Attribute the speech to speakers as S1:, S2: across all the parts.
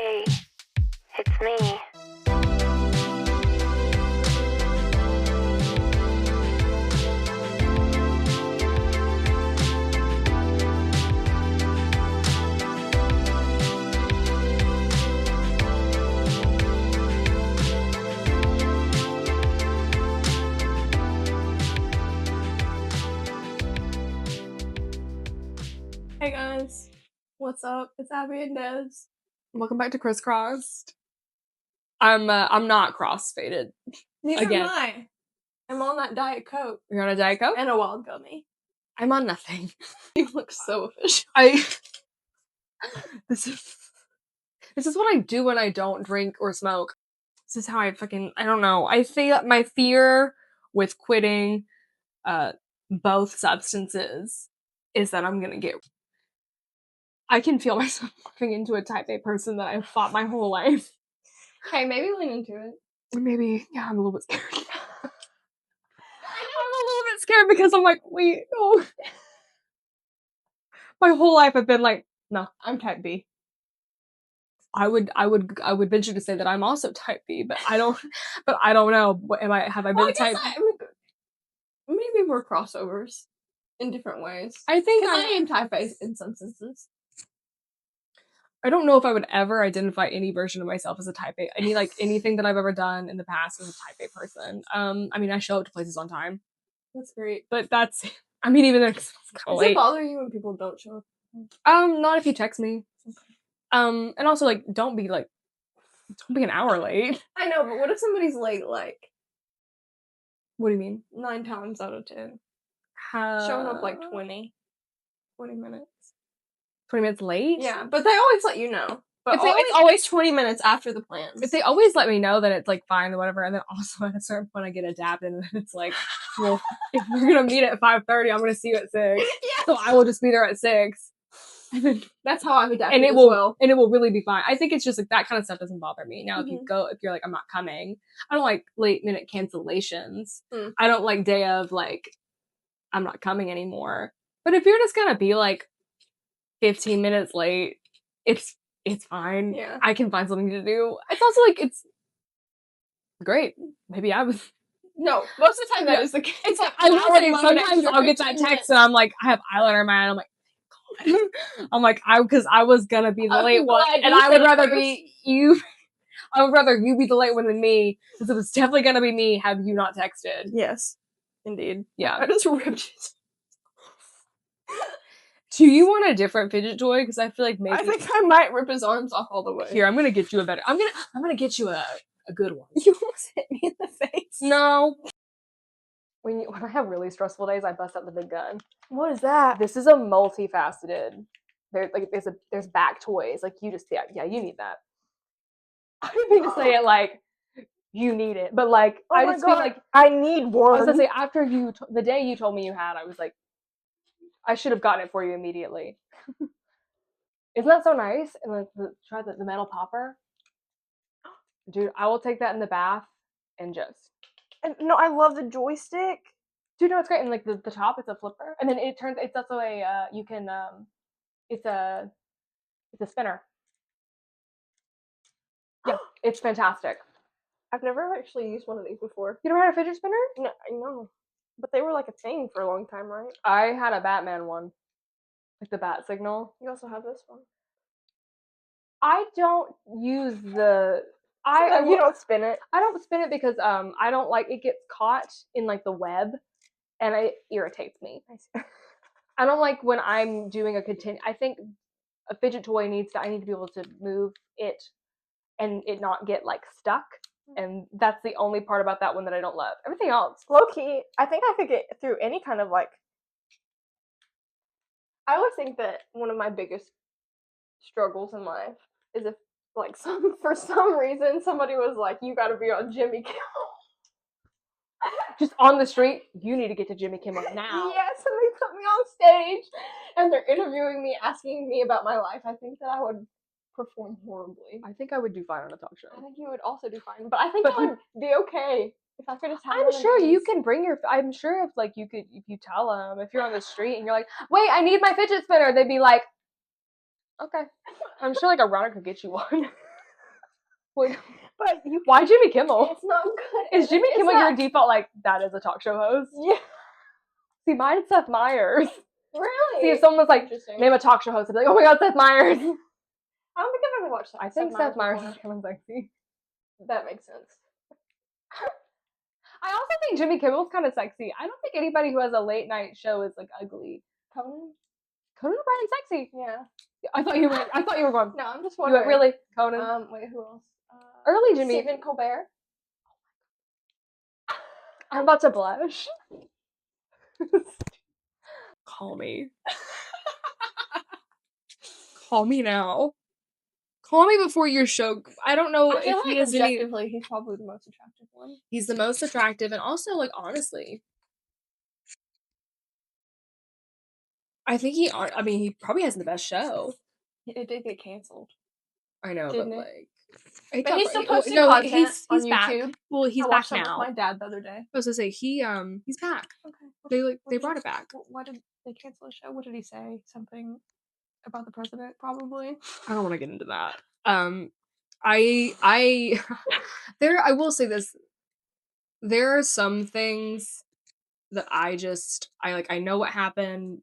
S1: Hey, it's me.
S2: Hey guys, what's up? It's Abby and Des. Welcome back to Crisscrossed. I'm not cross-faded.
S3: Neither
S2: Again.
S3: am I. I'm on that Diet Coke.
S2: You're on a Diet Coke?
S3: And a wild gummy.
S2: I'm on nothing.
S3: You look so official.
S2: This is what I do when I don't drink or smoke. This is how I don't know. I feel my fear with quitting both substances is that I'm gonna get. I can feel myself morphing into a type A person that I've fought my whole life.
S3: Hey, maybe lean into it.
S2: Maybe, yeah, I'm a little bit scared. I'm a little bit scared because I'm like, wait, no. My whole life I've been like, no, I'm type B. I would venture to say that I'm also type B, but I don't know. Have I been type?
S3: Maybe we're crossovers in different ways.
S2: I think
S3: I am type A in some senses.
S2: I don't know if I would ever identify any version of myself as a type A. Anything that I've ever done in the past as a type A person. I mean, I show up to places on time.
S3: That's great.
S2: But that's, I mean, even if it's
S3: Does it bother you when people don't show up?
S2: Not if you text me. Okay. And also, like, don't be an hour late.
S3: I know, but what if somebody's late, like...
S2: What do you mean?
S3: 9 times out of 10. Showing up like 20 minutes.
S2: 20 minutes late?
S3: Yeah, but they always let you know. But it's always 20 minutes after the plans.
S2: If they always let me know, then it's like fine or whatever. And then also at a certain point I get adapted and it's like, well, if we're gonna meet at 5:30, I'm gonna see you at 6.
S3: Yeah.
S2: So I will just be there at 6.
S3: And then that's how I've adapted
S2: and it will really be fine. I think it's just like that kind of stuff doesn't bother me. Now if you're like, I'm not coming, I don't like late minute cancellations. I don't like day of like I'm not coming anymore. But if you're just gonna be like 15 minutes late, it's fine.
S3: Yeah.
S2: I can find something to do. It's also like it's great. Maybe I was.
S3: No, most of the time that is the case.
S2: It's like I will say sometimes I'll get that text and I'm like, I have eyeliner in my eye. I'm like, God. I'm like, because I was gonna be the late one, and I would rather be you. I would rather you be the late one than me, because it was definitely gonna be me had you not texted.
S3: Yes, indeed.
S2: Yeah,
S3: I just ripped it.
S2: Do you want a different fidget toy? Because I feel like maybe
S3: I think I might rip his arms off all the way.
S2: Here, I'm gonna get you a better. I'm gonna get you a good one.
S3: You almost hit me in the face.
S2: No. When I have really stressful days, I bust out the big gun.
S3: What is that?
S2: This is a multifaceted. There's back toys. Like you just you need that. I didn't mean to say it like you need it, but like I just feel like
S3: I need one.
S2: I was gonna say after the day you told me you had, I was like, I should have gotten it for you immediately. Isn't that so nice? And like try the metal popper. Dude, I will take that in the bath and just.
S3: And no, I love the joystick.
S2: Dude, no, it's great. And like the top, it's a flipper, and then it's also a you can it's a spinner. Yeah, it's fantastic.
S3: I've never actually used one of these before.
S2: You never had a fidget spinner?
S3: No, I know. But they were like a thing for a long time, right?
S2: I had a Batman one. Like the bat signal.
S3: You also have this one.
S2: I don't use the...
S3: You don't spin it?
S2: I don't spin it because I don't like... It gets caught in like the web and it irritates me. I don't like when I'm doing I think a fidget toy I need to be able to move it and it not get like stuck. And that's the only part about that one that I don't love. Everything else,
S3: low key, I think I could get through any kind of like. I always think that one of my biggest struggles in life is if, like, for some reason somebody was like, "You got to be on Jimmy Kimmel."
S2: Just on the street, you need to get to Jimmy Kimmel now.
S3: Yes, and they put me on stage, and they're interviewing me, asking me about my life. I think that I would perform horribly.
S2: I think I would do fine on a talk show.
S3: I think you would also do fine, but I think I would be okay if I could just have.
S2: I'm sure you can bring your. I'm sure if like you could, if you tell them, if you're on the street and you're like, "Wait, I need my fidget spinner," they'd be like, "Okay." I'm sure like a runner could get you one.
S3: But you
S2: Why Jimmy Kimmel?
S3: It's not good.
S2: Is Jimmy
S3: It's
S2: Kimmel
S3: not-
S2: your default, like, that is a talk show host?
S3: Yeah.
S2: See, mine's Seth Meyers.
S3: Really?
S2: See, if someone was like,
S3: Interesting.
S2: name a talk show host, I'd be like, oh my god, Seth Meyers.
S3: I don't think I've ever watched.
S2: I think Seth Meyers
S3: before.
S2: is kind of sexy.
S3: That makes sense.
S2: I also think Jimmy Kimmel's kind of sexy. I don't think anybody who has a late night show is like ugly.
S3: Conan?
S2: Conan O'Brien's sexy.
S3: Yeah.
S2: I thought you were going.
S3: No, I'm just
S2: You
S3: wondering.
S2: went really Conan.
S3: Wait, who else?
S2: Early Jimmy.
S3: Stephen Colbert.
S2: I'm about to blush.
S4: Call me. Call me now. Call me before your show. I don't know
S3: I feel
S4: if
S3: like
S4: he has any.
S3: objectively, he's probably the most attractive one.
S4: He's the most attractive, and also, like, honestly, I think he probably has the best show.
S3: It did get canceled.
S4: I know,
S3: Didn't
S4: but
S3: it?
S4: like,
S3: But he's still posting
S4: no,
S3: content
S4: he's
S3: on
S4: back.
S3: YouTube.
S4: Well, he's
S3: I
S4: back
S3: watched that
S4: now.
S3: with my dad the other day.
S4: I was gonna say he's back.
S3: Okay.
S4: They brought it back.
S3: Why did they cancel the show? What did he say? Something about the president, probably.
S4: I don't want to get into that. I I will say this. There are some things that I know what happened.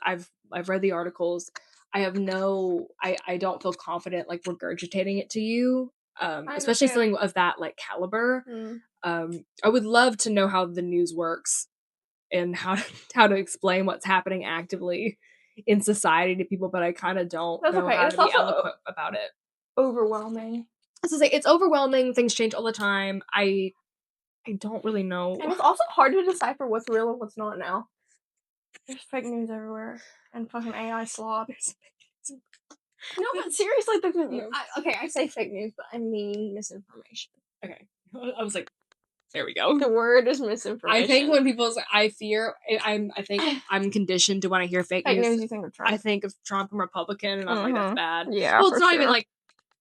S4: I've read the articles. I don't feel confident like regurgitating it to you. Especially something of that like caliber. I would love to know how the news works and how to explain what's happening actively in society to people, but I kind of don't know how to be eloquent about it.
S3: Overwhelming.
S4: As I say, it's overwhelming. Things change all the time. I don't really know.
S3: And it's also hard to decipher what's real and what's not now. There's fake news everywhere. And fucking AI slop. No, but seriously, I say fake news, but I mean misinformation.
S4: Okay. I was like, there we go.
S3: The word is misinformation.
S4: I think when people say, I think I'm conditioned to when I hear fake news.
S3: You think of Trump.
S4: I think of Trump and Republican, and I'm like, that's bad.
S3: Yeah,
S4: well, it's not even like,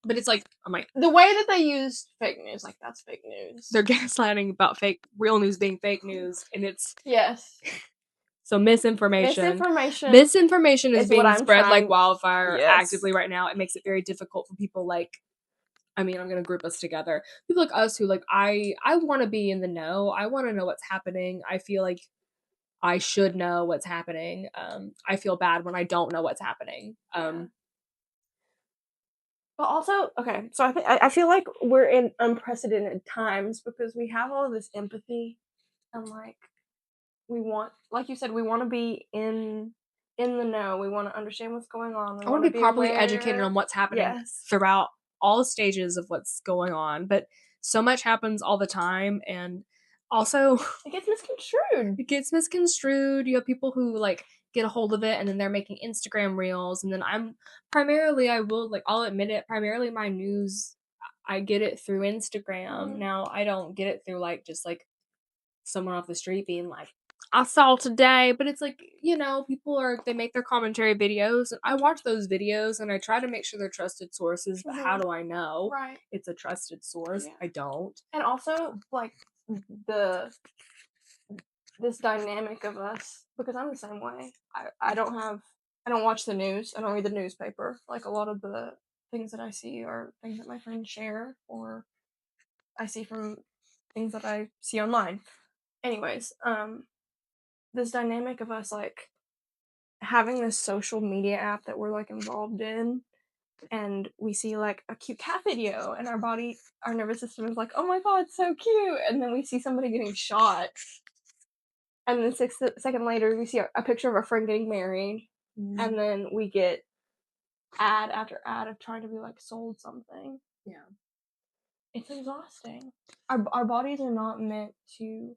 S4: but it's like, I'm like,
S3: the way that they use fake news, like that's fake news.
S4: they're gaslighting about real news being fake news, and it's
S3: yes.
S4: So misinformation is being spread like wildfire actively right now. It makes it very difficult for people like, I mean, I'm going to group us together. People like us who like, I want to be in the know. I want to know what's happening. I feel like I should know what's happening. I feel bad when I don't know what's happening.
S3: But also, okay, so I feel like we're in unprecedented times because we have all this empathy and like we want, like you said, we want to be in the know. We want to understand what's going on.
S4: I want to be properly educated on what's happening throughout all stages of what's going on. But so much happens all the time, and also
S3: it gets misconstrued.
S4: You have people who like get a hold of it and then they're making Instagram reels, and then I'll admit it, primarily my news, I get it through Instagram. Now I don't get it through like just like someone off the street being like, I saw today, but it's like, you know, they make their commentary videos, and I watch those videos and I try to make sure they're trusted sources, but how do I know it's a trusted source? I don't.
S3: And also like this dynamic of us, because I'm the same way. I don't watch the news. I don't read the newspaper. Like a lot of the things that I see are things that my friends share or I see from things that I see online. Anyways, this dynamic of us like having this social media app that we're like involved in, and we see like a cute cat video and our nervous system is like, oh my god, so cute, and then we see somebody getting shot, and then 6 seconds later we see a picture of our friend getting married, and then we get ad after ad of trying to be like sold something. It's exhausting. Our bodies are not meant to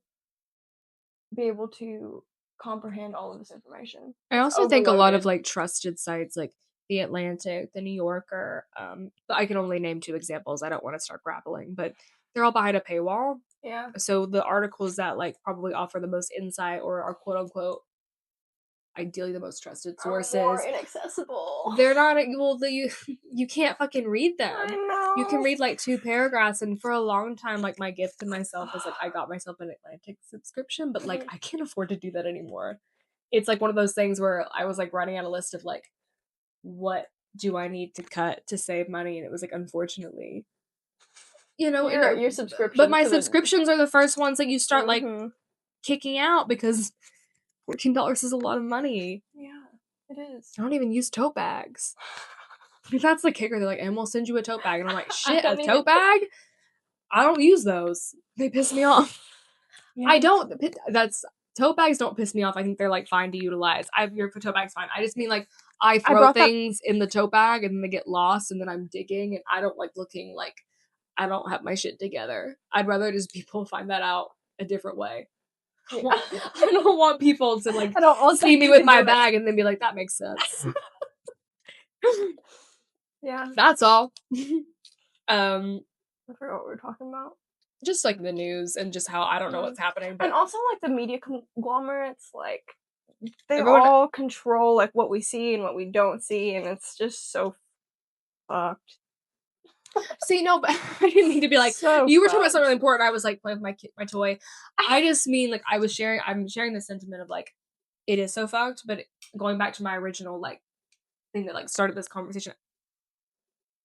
S3: be able to comprehend all of this information.
S4: I also think a lot of like trusted sites like The Atlantic, The New Yorker, I can only name 2 examples. I don't want to start grappling, but they're all behind a paywall.
S3: Yeah.
S4: So the articles that like probably offer the most insight or are quote unquote ideally the most trusted sources
S3: are more inaccessible.
S4: They're not, well, you can't fucking read them.
S3: I know.
S4: You can read like 2 paragraphs, and for a long time, like my gift to myself was like I got myself an Atlantic subscription, but like I can't afford to do that anymore. It's like one of those things where I was like running out a list of like, what do I need to cut to save money? And it was like, unfortunately, you know,
S3: Your subscription.
S4: but my
S3: to the-
S4: subscriptions are the first ones that you start like
S3: Mhm.
S4: kicking out because $14 is a lot of money.
S3: Yeah, it is.
S4: I don't even use tote bags. That's the kicker. They're like, and we'll send you a tote bag. And I'm like, shit, a
S3: don't even-
S4: tote bag? I don't use those. They piss me off.
S3: Yeah.
S4: I don't. Tote bags don't piss me off. I think they're like fine to utilize. Your tote bag's fine. I just mean like I throw
S3: brought that-
S4: things in the tote bag and then they get lost and then I'm digging and I don't like looking like I don't have my shit together. I'd rather just people find that out a different way.
S3: Yeah.
S4: I don't want people to like
S3: I don't want
S4: see
S3: them
S4: me
S3: to
S4: with
S3: do
S4: my
S3: that.
S4: bag and then be like, that makes sense.
S3: Yeah.
S4: That's all.
S3: I forgot what we were talking about.
S4: Just like the news and just how I don't know what's happening. But
S3: And also like the media conglomerates, like they
S4: Everyone-
S3: all control like what we see and what we don't see, and it's just so fucked.
S4: see, no, but I didn't mean to be like,
S3: So
S4: you were talking about
S3: fucked.
S4: something really important. I was like playing with my toy. I just mean like I'm sharing the sentiment of like, it is so fucked, but going back to my original like thing that like started this conversation,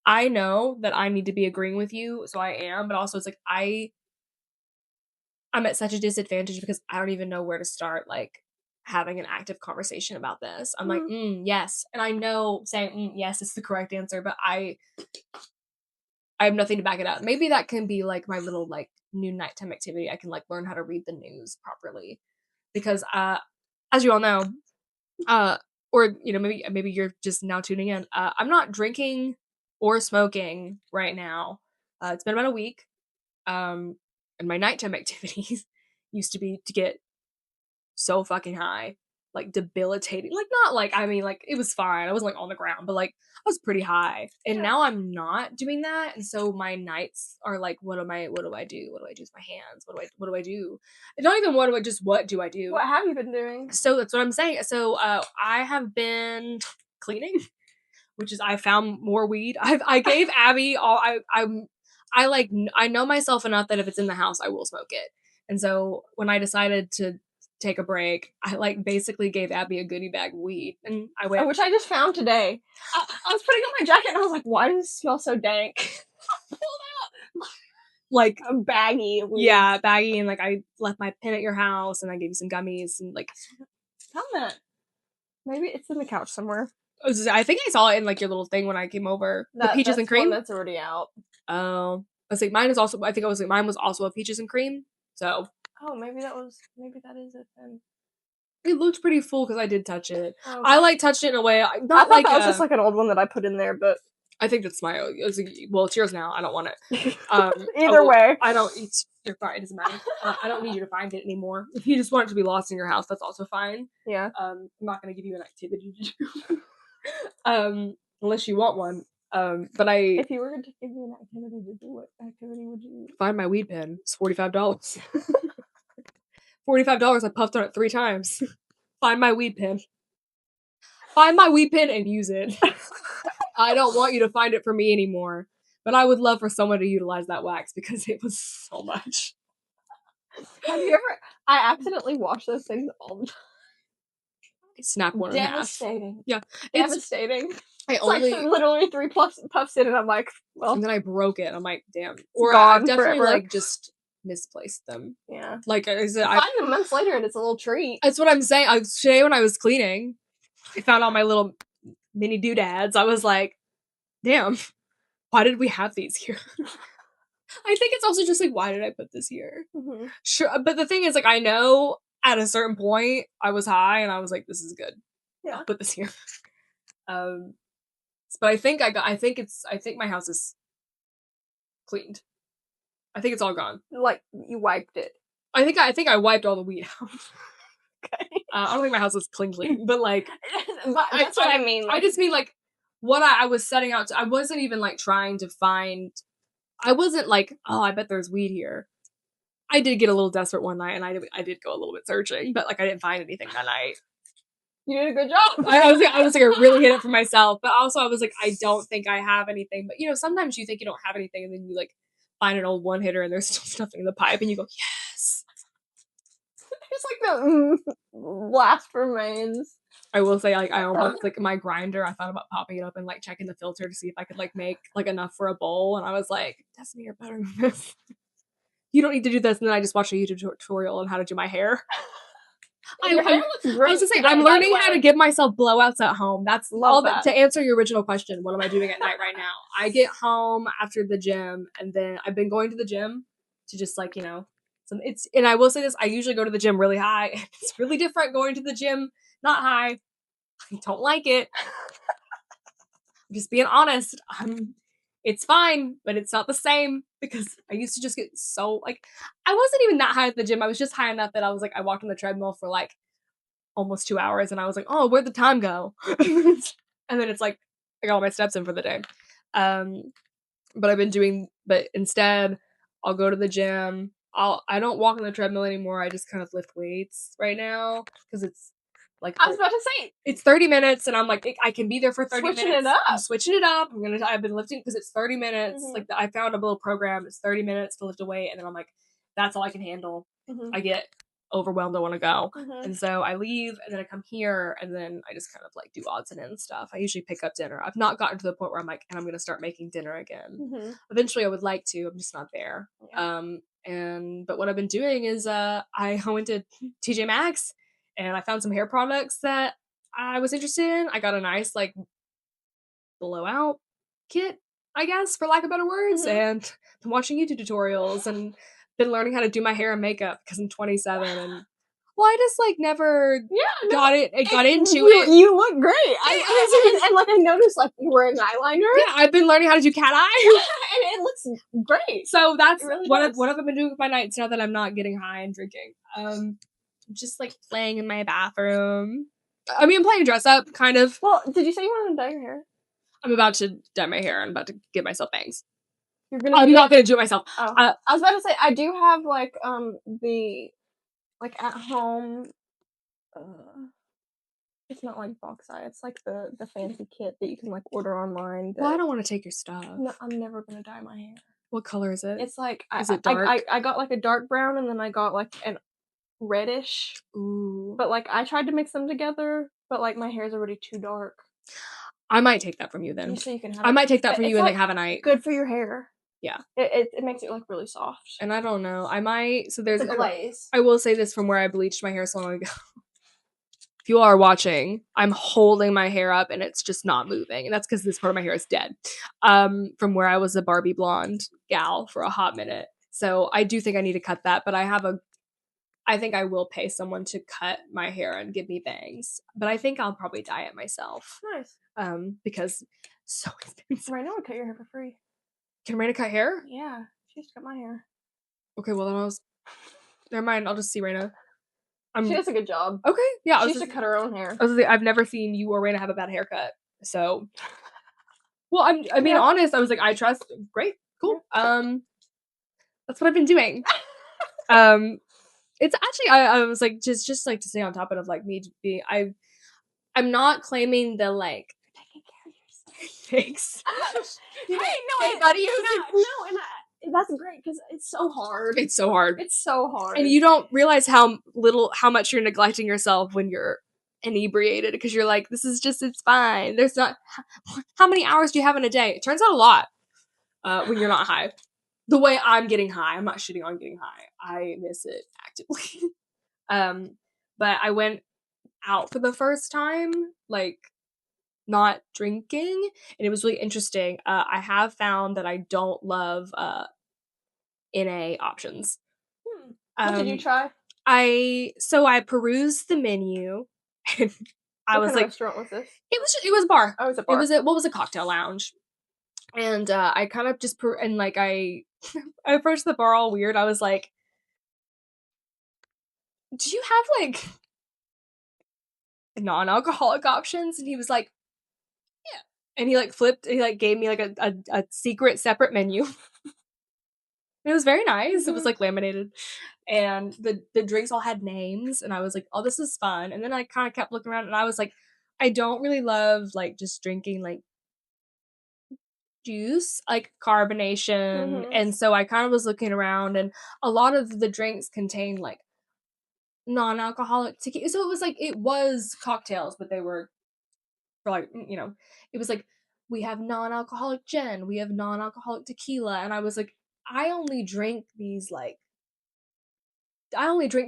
S4: I know that I need to be agreeing with you, so I am, but also it's like I'm at such a disadvantage because I don't even know where to start like having an active conversation about this. I'm like, yes. And I know saying yes is the correct answer, but I have nothing to back it up. Maybe that can be like my little like new nighttime activity. I can like learn how to read the news properly. Because as you all know, or you know, maybe you're just now tuning in. I'm not drinking or smoking right now. It's been about a week. And my nighttime activities used to be to get so fucking high, like debilitating. Like not like I mean like it was fine. I wasn't like on the ground, but like I was pretty high. And
S3: Yeah.
S4: now I'm not doing that. And so my nights are like, what do I do? What do I do with my hands? What do I do? And not even what do I do?
S3: What have you been doing?
S4: So that's what I'm saying. So I have been cleaning, which is I found more weed. I gave Abby all I know myself enough that if it's in the house, I will smoke it. And so when I decided to take a break, I like basically gave Abby a goodie bag of weed, and I went.
S3: Which I just found today. I was putting on my jacket and I was like, why does it smell so dank?
S4: Like
S3: A baggie. Of weed.
S4: yeah, baggy, and like I left my pen at your house, and I gave you some gummies, and like
S3: Found that. Maybe it's in the couch somewhere.
S4: I think I saw it in like your little thing when I came over. The peaches and
S3: that's one
S4: cream.
S3: that's already out.
S4: Oh, I was like mine is also. I think mine was also a peaches and cream. So
S3: Oh, maybe that is it then.
S4: it looked pretty full because I did touch it.
S3: Oh,
S4: I like touched it in a way.
S3: I
S4: Not
S3: thought
S4: like
S3: that was just like an old one that I put in there, but
S4: I think that's my. Well, it's yours now. I don't want it.
S3: either way.
S4: I don't. You're fine. It doesn't matter. I don't need you to find it anymore. If you just want it to be lost in your house, that's also fine.
S3: Yeah.
S4: I'm not going to give you an activity to do. Unless you want one. But
S3: If you were to give me an activity to do, what activity would you
S4: find my weed pen. It's $45. $45. I puffed on it 3 times. Find my weed pen. Find my weed pen and use it. I don't want you to find it for me anymore. But I would love for someone to utilize that wax because it was so much.
S3: Have you ever? I accidentally wash those things all the time.
S4: Snap one in half.
S3: Devastating.
S4: Yeah, it's
S3: Devastating.
S4: I
S3: It's
S4: only
S3: like literally 3 puffs in, and I'm like, well,
S4: and then I broke it. I'm like, damn. Or
S3: gone
S4: I definitely
S3: forever.
S4: like just misplaced them.
S3: yeah.
S4: Like
S3: You find them months later, and it's a little treat.
S4: that's what I'm saying. Today when I was cleaning, I found all my little mini doodads. I was like, damn, why did we have these here? I think it's also just like, why did I put this here?
S3: Mm-hmm.
S4: Sure, but the thing is, like, I know at a certain point I was high and I was like, this is good.
S3: Yeah.
S4: I'll put this here. But I think I think my house is cleaned. I think it's all gone.
S3: Like you wiped it.
S4: I think I wiped all the weed out.
S3: Okay.
S4: I don't think my house is clean, but like
S3: But that's what I mean.
S4: I just mean like what I was setting out to. I wasn't even like trying to find. I wasn't like, oh, I bet there's weed here. I did get a little desperate one night, and I did go a little bit searching, but like I didn't find anything that night.
S3: You did a good job.
S4: I was like, I really hit it for myself, but also I was like, I don't think I have anything. But you know, sometimes you think you don't have anything, and then you like find an old one hitter, and there's still nothing in the pipe, and you go, yes.
S3: It's like the blast remains.
S4: I will say, like, I almost, like, my grinder, I thought about popping it up and, like, checking the filter to see if I could, like, make, like, enough for a bowl, and I was like, Destiny, you're better than this. You don't need to do this, and then I just watched a YouTube tutorial on how to do my hair.
S3: Your hair looks great.
S4: I was just saying,
S3: today,
S4: I'm
S3: by the
S4: learning how to
S3: way.
S4: give myself blowouts at home. That's
S3: Love
S4: all
S3: that.
S4: to answer your original question, what am I doing at night right now? I get home after the gym, and then I've been going to the gym to just, like, you know, and I will say this, I usually go to the gym really high. It's really different going to the gym not high. I don't like it. I'm just being honest. It's fine, but it's not the same because I used to just get so, like, I wasn't even that high at the gym. I was just high enough that I was like, I walked on the treadmill for like almost 2 hours, and I was like, oh, where'd the time go? And then it's like, I got all my steps in for the day. But instead, I'll go to the gym. I don't walk on the treadmill anymore. I just kind of lift weights right now because it's like,
S3: I was about to say,
S4: it's 30 minutes, and I'm like, I can be there for 30
S3: Switching
S4: minutes.
S3: it up.
S4: I'm switching it up. I've been lifting because it's 30 minutes.
S3: Mhm.
S4: Like, I found a little program. It's 30 minutes to lift a weight, and then I'm like, that's all I can handle. I get overwhelmed. I want to go. And so I leave, and then I come here, and then I just kind of like do odds and ends stuff. I usually pick up dinner. I've not gotten to the point where I'm like, and I'm going to start making dinner again. Eventually I would like to. I'm just not there. But what I've been doing is I went to TJ Maxx, and I found some hair products that I was interested in. I got a nice, like, blowout kit, I guess, for lack of better words, and been watching YouTube tutorials and been learning how to do my hair and makeup because I'm 27, and well, I just, like, never got into it.
S3: You look great. And like I noticed, like, you're wearing eyeliner.
S4: Yeah, I've been learning how to do cat eye.
S3: And it looks great.
S4: So that's
S3: really
S4: what
S3: does.
S4: I've been doing with my nights now that I'm not getting high and drinking. Just, like, playing in my bathroom. I mean, I'm playing dress up, kind of.
S3: Well, did you say you wanted to dye your hair?
S4: I'm about to dye my hair. I'm about to give myself bangs.
S3: I'm
S4: not gonna do it myself.
S3: Oh. I was about to say, I do have, like, the, like, at home, it's not like box eye. It's like the fancy kit that you can, like, order online.
S4: Well, I don't want to take your stuff.
S3: No, I'm never gonna dye my hair.
S4: What color is it?
S3: It's like,
S4: Is it dark?
S3: I got, like, a dark brown, and then I got, like, an reddish.
S4: Ooh.
S3: But, like, I tried to mix them together, but, like, my hair's already too dark.
S4: I might take that from you then.
S3: So you can have
S4: I might take that from you and,
S3: like,
S4: like, have a night.
S3: good for your hair.
S4: Yeah.
S3: It makes it, like, really soft.
S4: And I don't know. I might. So there's
S3: the glaze.
S4: I will say this from where I bleached my hair so long ago. If you are watching, I'm holding my hair up and it's just not moving. And that's because this part of my hair is dead. From where I was a Barbie blonde gal for a hot minute. So I do think I need to cut that, but I think I will pay someone to cut my hair and give me bangs. But I think I'll probably dye it myself.
S3: Nice.
S4: Because it's so expensive.
S3: Right now, I cut your hair for free.
S4: Can Raina cut hair?
S3: Yeah, she used to cut my hair.
S4: Okay, well then never mind, I'll just see Raina.
S3: She does a good job.
S4: Okay, yeah.
S3: She used to cut her own hair.
S4: I've never seen you or Raina have a bad haircut. So, well, I'm being honest. I was like, I trust. Great, cool. That's what I've been doing. It's actually I was like just like to stay on top of like me being I'm not claiming the like taking care of yourself. Thanks.
S3: Hey, no, buddy. And that's great because it's so hard.
S4: It's so hard.
S3: It's so hard.
S4: And you don't realize how much you're neglecting yourself when you're inebriated because you're like, this is just, it's fine. There's not, how many hours do you have in a day? It turns out a lot when you're not high. The way I'm getting high, I'm not shitting on getting high. I miss it actively. But I went out for the first time, like, not drinking, and it was really interesting. I have found that I don't love NA options.
S3: What did you try?
S4: I perused the menu, and I was like,
S3: restaurant was this?
S4: It was a bar.
S3: Oh, it was a bar.
S4: What was a cocktail lounge, and I kind of just I approached the bar all weird. I was like, do you have like non-alcoholic options? And he was like, yeah. And he like flipped, he like gave me like a secret separate menu. It was very nice. It was like laminated. And the drinks all had names, and I was like, oh, this is fun. And then I kind of kept looking around, and I was like, I don't really love like just drinking like juice, like carbonation. And so I kind of was looking around, and a lot of the drinks contain like non-alcoholic tequila. So it was cocktails, but they were for like, it was like, we have non-alcoholic gin, we have non-alcoholic tequila, and I was like, I only drink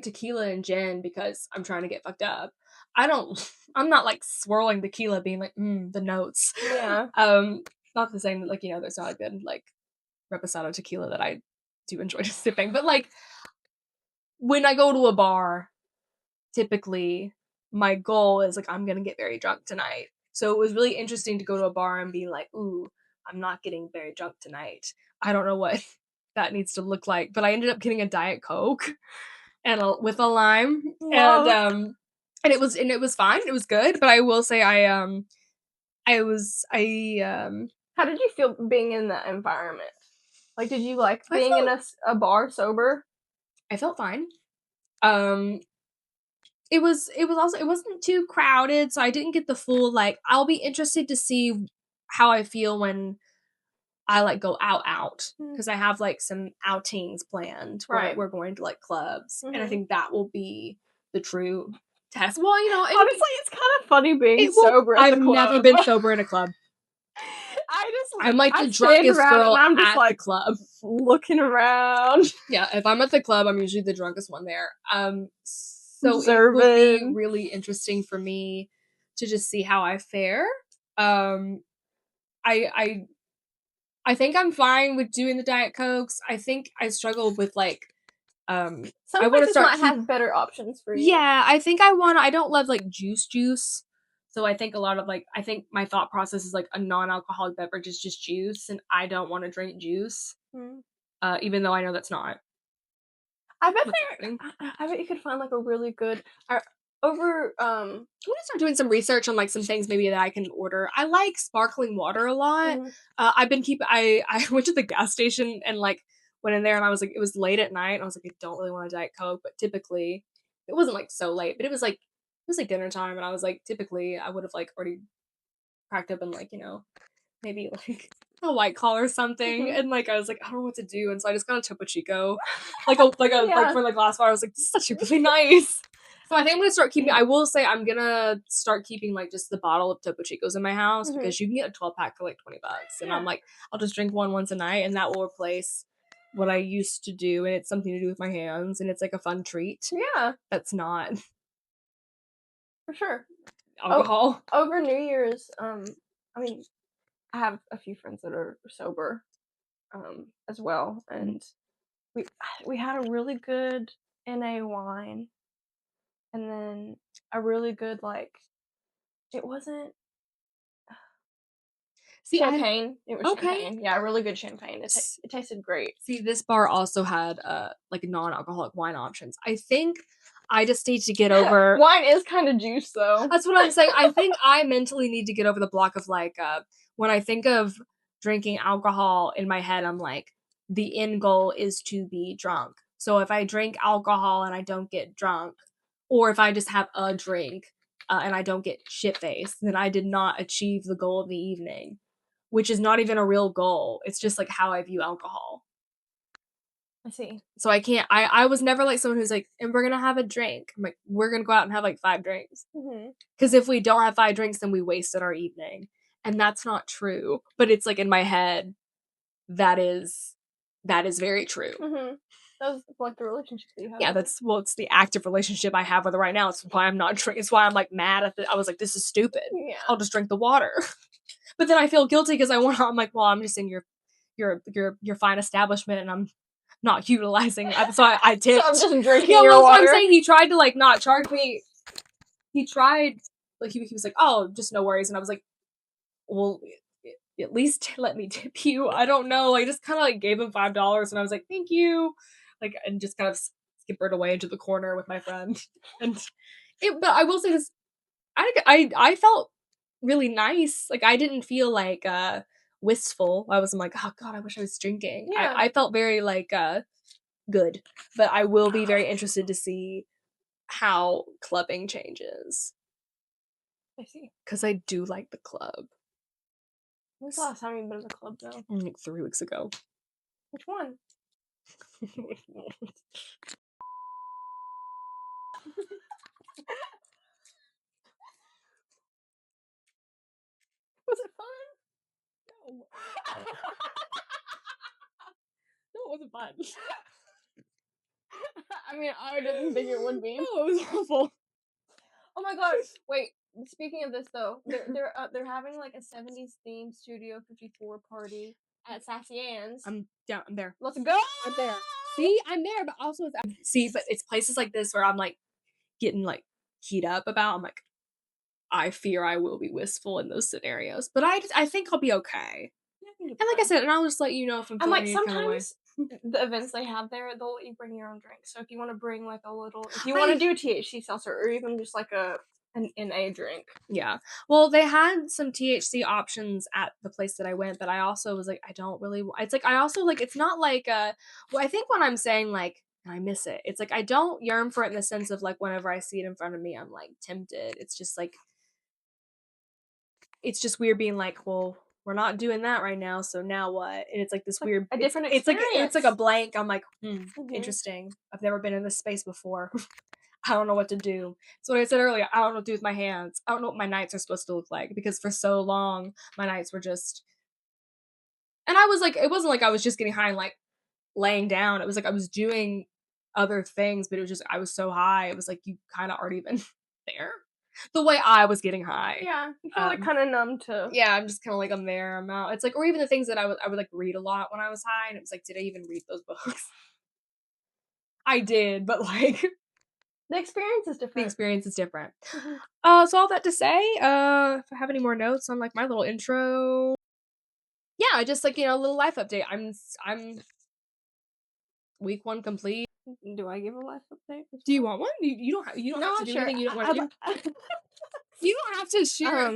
S4: tequila and gin because I'm trying to get fucked up. I'm not like swirling tequila being like, the notes.
S3: Yeah.
S4: Not the same, like, there's not a good like reposado tequila that I do enjoy just sipping, but like when I go to a bar, typically my goal is like, I'm gonna get very drunk tonight. So it was really interesting to go to a bar and be like, ooh, I'm not getting very drunk tonight. I don't know what that needs to look like, but I ended up getting a Diet Coke and with a lime,
S3: Love.
S4: and it was fine. It was good, but I will say I
S3: How did you feel being in that environment? Like, did you like
S4: I
S3: being in a bar sober?
S4: I felt fine. It was also, it wasn't too crowded, so I didn't get the full like, I'll be interested to see how I feel when I like go out because I have like some outings planned where
S3: Right.
S4: we're going to like clubs, and I
S3: Mhm.
S4: think that will be the true test. Well,
S3: Honestly, it's kind of funny being
S4: sober.
S3: sober at the
S4: I've
S3: club.
S4: never been sober in a club. I'm like the drunkest girl
S3: and I'm just
S4: at
S3: like
S4: the club.
S3: looking around.
S4: Yeah, if I'm at the club, I'm usually the drunkest one there. So it will be
S3: Observing.
S4: really interesting for me to just see how I fare. I think I'm fine with doing the Diet Cokes. I think I struggled with like
S3: Some
S4: I wanna
S3: places
S4: start
S3: might have better options for you.
S4: Yeah, I think I don't love like juice. So I think a lot of like, I think my thought process is like a non-alcoholic beverage is just juice, and I don't want to drink juice. Even though I know that's not.
S3: I bet
S4: what's happening.
S3: I bet you could find like a really good over
S4: I'm gonna start doing some research on like some things maybe that I can order. I like sparkling water a lot. I've been I went to the gas station and like went in there, and I was like, it was late at night, and I was like, I don't really want a Diet Coke, but typically it wasn't like so late, but it was like dinner time, and I was like, typically I would have like already cracked open like, maybe like a White Claw or something, and like I was like, I don't know what to do, and so I just got a Topo Chico, like from the glass bar. I was like, this is actually really nice. So I think I'm gonna start keeping. I will say I'm gonna start keeping like just the bottle of Topo Chicos in my house because you can get a 12-pack for like $20, and I'm like, I'll just drink one once a night, and that will replace what I used to do, and it's something to do with my hands, and it's like a fun treat.
S3: Yeah,
S4: That's not
S3: for sure.
S4: alcohol.
S3: Over New Year's, I mean, I have a few friends that are sober, as well, and we had a really good NA wine, and then a really good like, it wasn't champagne. It was champagne. Yeah, a really good champagne. It tasted great.
S4: See, this bar also had like non-alcoholic wine options. I think I just need to get over
S3: Wine is kind of juice though.
S4: That's what I'm saying. I think I mentally need to get over the block of like when I think of drinking alcohol in my head, I'm like, the end goal is to be drunk. So if I drink alcohol and I don't get drunk, or if I just have a drink and I don't get shit-faced, then I did not achieve the goal of the evening, which is not even a real goal. It's just like how I view alcohol.
S3: I see.
S4: So I can't, I was never like someone who's like, and we're gonna have a drink. I'm like, we're gonna go out and have like 5 drinks. Because if we don't have 5 drinks, then we wasted our evening. And that's not true. But it's like in my head, that is very true.
S3: That was like the relationship that you have.
S4: Yeah, it's the active relationship I have with her right now. It's why I'm not drinking. It's why I'm like mad at I was like, this is stupid.
S3: Yeah.
S4: I'll just drink the water. But then I feel guilty because I'm like, well, I'm just in your fine establishment, and I'm not utilizing. So I tipped.
S3: So I'm just drinking
S4: your
S3: your water.
S4: I'm saying he tried to like not charge me. He tried, like he was like, oh, just no worries, and I was like, well, at least let me tip you. I don't know. I just kind of like gave him $5, and I was like, thank you, like, and just kind of skippered away into the corner with my friend. And but I will say this, I felt really nice. Like I didn't feel like wistful. I was like, oh god, I wish I was drinking.
S3: Yeah.
S4: I felt very like good. But I will be very interested to see how clubbing changes.
S3: I see.
S4: Because I do like the club.
S3: When's the last time you've been to the club though?
S4: Like 3 weeks ago.
S3: Which one? Was it fun?
S4: No. No, it wasn't fun.
S3: I mean, I didn't think it would be.
S4: No, it was awful.
S3: Oh my god! Wait. Speaking of this, though, they're having like a 70s themed Studio 54 party at Sassy Ann's.
S4: I'm down. I'm there.
S3: Let's go!
S4: I'm there. See, I'm there, but also but it's places like this where I'm like getting like keyed up about. I'm like, I fear I will be wistful in those scenarios, but I think I'll be okay. And like I said, and I'll just let you know if I'm
S3: and
S4: feeling
S3: like
S4: any kind of way.
S3: sometimes the events they have there, they'll let you bring your own drink. So if you want to bring like a little, if you want to do a THC seltzer or even just like an NA drink.
S4: Yeah. Well, they had some THC options at the place that I went, but I also was like, I don't really. It's like I also like. It's not like Well, I think when I'm saying like I miss it, it's like I don't yearn for it in the sense of like whenever I see it in front of me, I'm like tempted. It's just like. It's just weird being like, well, we're not doing that right now, so now what? And it's like this
S3: Like
S4: weird,
S3: a different
S4: it's like
S3: experience.
S4: a blank. I'm like,
S3: Mhm.
S4: interesting. I've never been in this space before. I don't know what to do. So what I said earlier, I don't know what to do with my hands. I don't know what my nights are supposed to look like because for so long my nights were just, and I was like, it wasn't like I was just getting high and like laying down. It was like I was doing other things, but it was just I was so high. It was like you kind of already been there. The way I was getting high.
S3: Yeah, you feel like kind of numb to.
S4: Yeah, I'm just kind of like I'm there, I'm out. It's like, or even the things that I would like read a lot when I was high, and it was like, did I even read those books? I did, but like
S3: The experience is
S4: the
S3: different.
S4: experience is different.
S3: Mhm.
S4: So all that to say, if I have any more notes on like my little intro, yeah, just like a little life update. I'm week 1 complete.
S3: Do I give a life update?
S4: Do you want one? You don't have to do anything you don't want to do. You don't have to share.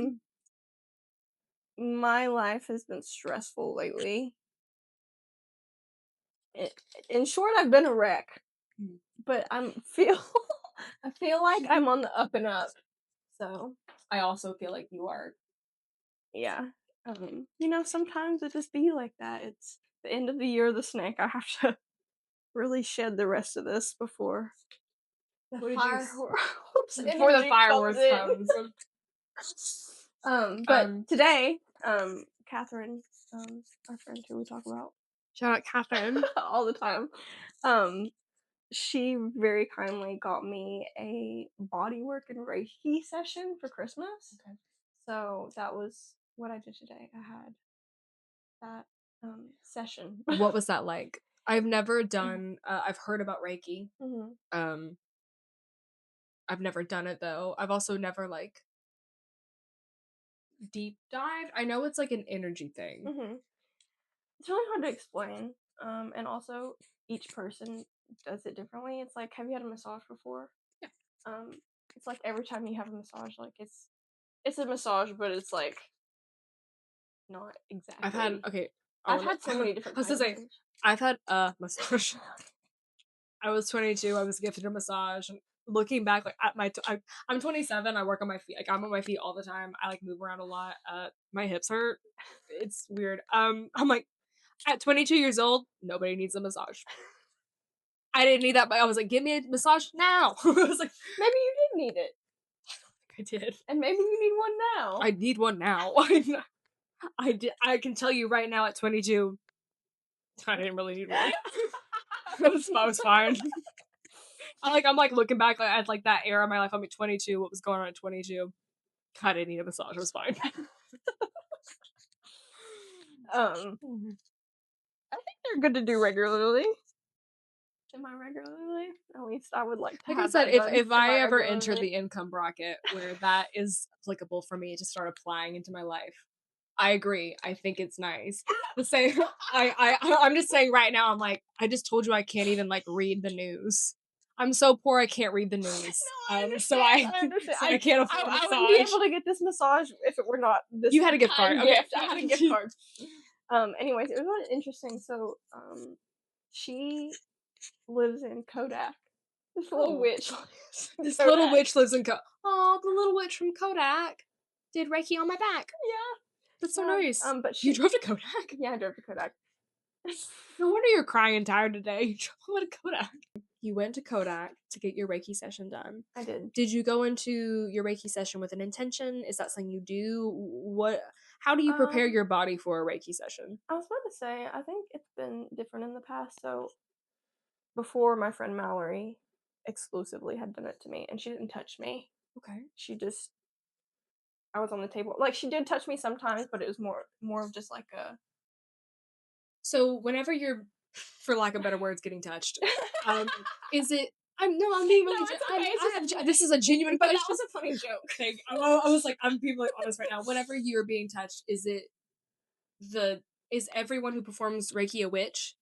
S3: My life has been stressful lately. In short, I've been a wreck, but I feel like I'm on the up and up. So
S4: I also feel like you are.
S3: yeah, sometimes it just be like that. It's the end of the year of the snake. I have to really shed the rest of this before the
S4: What did you
S3: fireworks
S4: before the
S3: energy
S4: fireworks
S3: comes in.
S4: comes.
S3: But today, Catherine, our friend who we talk about
S4: Shout out Catherine.
S3: all the time, she very kindly got me a bodywork and Reiki session for Christmas.
S4: Okay.
S3: So that was what I did today. I had that session.
S4: What was that like? I've never done. I've heard about Reiki.
S3: Mm-hmm.
S4: I've never done it though. I've also never like deep dived. I know it's like an energy thing.
S3: Mm-hmm. It's really hard to explain. And also each person does it differently. It's like, have you had a massage before?
S4: Yeah.
S3: It's like every time you have a massage, like it's a massage, but it's like not exactly.
S4: I've had
S3: I've had so many different.
S4: I was gonna say I've had a massage. I was 22. I was gifted a massage. And looking back, like at I'm 27. I work on my feet. Like I'm on my feet all the time. I like move around a lot. My hips hurt. It's weird. I'm like at 22 years old, nobody needs a massage. I didn't need that, but I was like, give me a massage now. I was like,
S3: maybe you did need it.
S4: I did.
S3: And maybe you need one now.
S4: I need one now. I did. I can tell you right now at 22, I didn't really need one. I was fine. I'm like looking back at like that era of my life. I'm at 22. What was going on at 22? I didn't need a massage. It was fine.
S3: I think they're good to do regularly. Semi-regularly, at least I would like to.
S4: Like
S3: have
S4: I said,
S3: that
S4: if I ever
S3: semi-regularly.
S4: enter the income bracket where that is applicable for me to start applying into my life, I agree. I think it's nice. The same. I'm just saying right now. I'm like, I just told you I can't even like read the news. I'm so poor I can't read the news.
S3: No, I understand.
S4: So I can't afford a massage.
S3: I wouldn't be able to get this massage if it were not this.
S4: You had a gift card.
S3: Gift.
S4: Okay.
S3: I had a gift card. Anyways, it was really interesting. So, she lives in Kodak. This little witch.
S4: This little witch lives in Kodak. Oh, the little witch from Kodak did Reiki on my back.
S3: Yeah.
S4: That's so nice.
S3: But
S4: you drove to Kodak?
S3: Yeah, I drove to Kodak.
S4: No wonder you're crying and tired today. You drove to Kodak. you went to Kodak to get your Reiki session done.
S3: I did.
S4: Did you go into your Reiki session with an intention? Is that something you do? How do you prepare your body for a Reiki session?
S3: I was about to say, I think it's been different in the past. So before, my friend Mallory exclusively had done it to me, and she didn't touch me.
S4: Okay.
S3: She just, I was on the table. Like, she did touch me sometimes, but it was more of just like a.
S4: So whenever you're, for lack of better words, getting touched, is it? I'm being really.
S3: No, it's okay,
S4: this is a genuine
S3: But
S4: question.
S3: that was a funny joke.
S4: Thing. I was like, I'm being really honest right now. Whenever you're being touched, is everyone who performs Reiki a witch?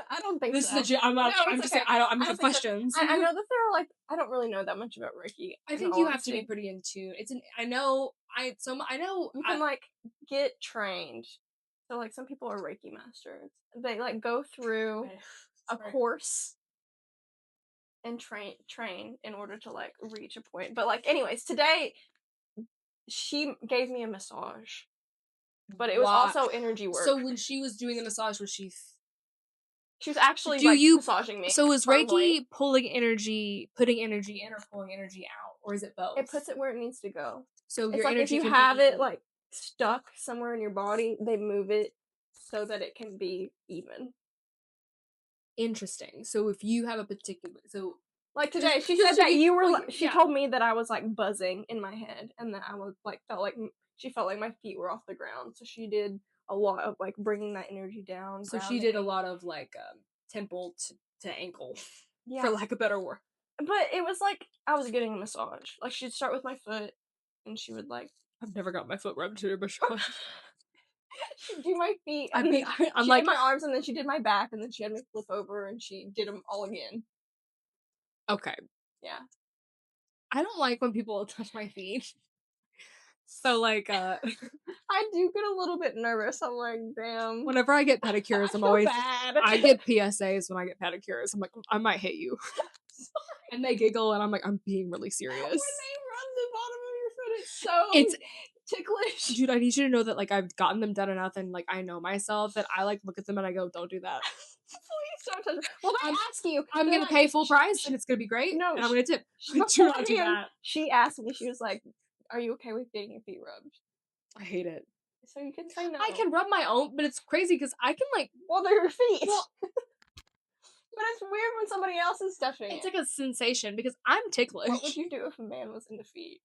S3: I don't think
S4: This
S3: so.
S4: is I'm not.
S3: No,
S4: I'm
S3: it's
S4: just
S3: okay.
S4: saying. I'm
S3: I
S4: have
S3: don't think so.
S4: questions.
S3: I know that there are like, I don't really know that much about Reiki.
S4: I
S3: in
S4: think
S3: all
S4: you have to be
S3: honesty.
S4: pretty in tune. I know.
S3: You can like get trained. So like some people are Reiki masters. They like go through a course and train in order to like reach a point. But like anyways, today she gave me a massage. But it was also energy work.
S4: So when she was doing the massage, was she
S3: was actually massaging me.
S4: So is
S3: firmly.
S4: Reiki putting energy in or pulling energy out, or is it both?
S3: It puts it where it needs to go.
S4: So
S3: It's
S4: your
S3: like
S4: energy
S3: if you
S4: can
S3: have
S4: be
S3: it like stuck somewhere in your body, they move it so that it can be even.
S4: interesting. So if you have a particular
S3: like today,
S4: just-
S3: she
S4: just
S3: said
S4: to
S3: that
S4: be-
S3: you were.
S4: well,
S3: She
S4: yeah.
S3: told me that I was like buzzing in my head, and that I was like felt like she felt like my feet were off the ground. So she did a lot of like bringing that energy down.
S4: So she did a lot of like temple to ankle, for lack of better word.
S3: But it was like I was getting a massage. Like she'd start with my foot, and she would like.
S4: I've never got my foot rubbed to a massage.
S3: She'd do my feet, and
S4: I'm
S3: then
S4: I'm
S3: she
S4: like
S3: did my arms, and then she did my back, and then she had me flip over, and she did them all again.
S4: Okay.
S3: Yeah.
S4: I don't like when people touch my feet. So like
S3: I do get a little bit nervous. I'm like, damn.
S4: whenever I get pedicures, I'm always
S3: bad.
S4: I get PSAs when I get pedicures. I'm like, I might hit you. And they giggle and I'm like, I'm being really serious.
S3: When they rub the bottom of your foot, it's ticklish.
S4: Dude, I need you to know that like I've gotten them done enough and like I know myself that I like look at them and I go, don't do that.
S3: Please don't touch it. Well, they ask you.
S4: I'm gonna pay full price and it's gonna be great.
S3: No,
S4: and I'm gonna tip.
S3: Do not do that. She asked me, she was like, are you okay with getting your feet rubbed?
S4: I hate it.
S3: So you can say no.
S4: I can rub my own, but it's crazy because I can like
S3: well, they're your feet.
S4: Well,
S3: but it's weird when somebody else is touching
S4: it's like a sensation because I'm ticklish.
S3: What would you do if a man was into feet?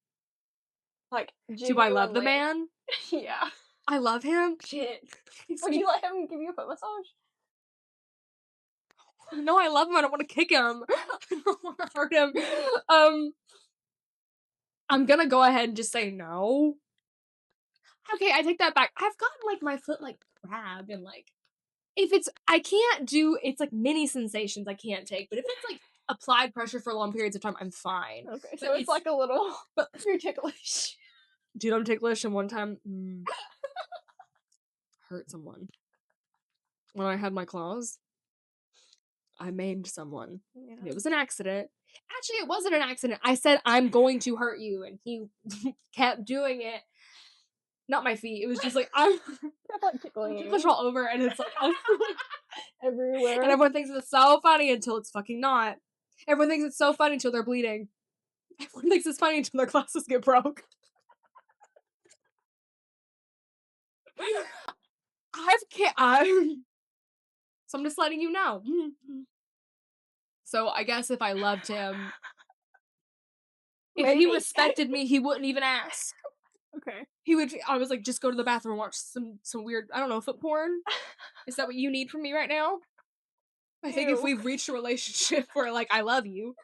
S3: Like,
S4: do I love the man?
S3: Yeah.
S4: I love him.
S3: Shit. Would you let him give you a foot massage?
S4: No, I love him. I don't want to kick him. I don't want to hurt him. I'm gonna go ahead and just say no. Okay, I take that back. I've gotten like my foot like grabbed and like if it's I can't do it's like mini sensations I can't take, but if it's like applied pressure for long periods of time, I'm fine.
S3: Okay, so it's like a little but you're ticklish.
S4: Dude, I'm ticklish and one time hurt someone. When I had my claws, I maimed someone. Yeah. It was an accident. Actually, it wasn't an accident. I said, I'm going to hurt you. And he kept doing it. Not my feet. It was just like, I'm
S3: like tickling you.
S4: Push all over and it's like,
S3: everywhere.
S4: And everyone thinks it's so funny until it's fucking not. Everyone thinks it's so funny until they're bleeding. Everyone thinks it's funny until their glasses get broke. So I'm just letting you know. So I guess if I loved him, if he respected me, he wouldn't even ask.
S3: Okay.
S4: I was like, just go to the bathroom and watch some weird, I don't know, foot porn? Is that what you need from me right now? I think if we've reached a relationship where, like, I love you,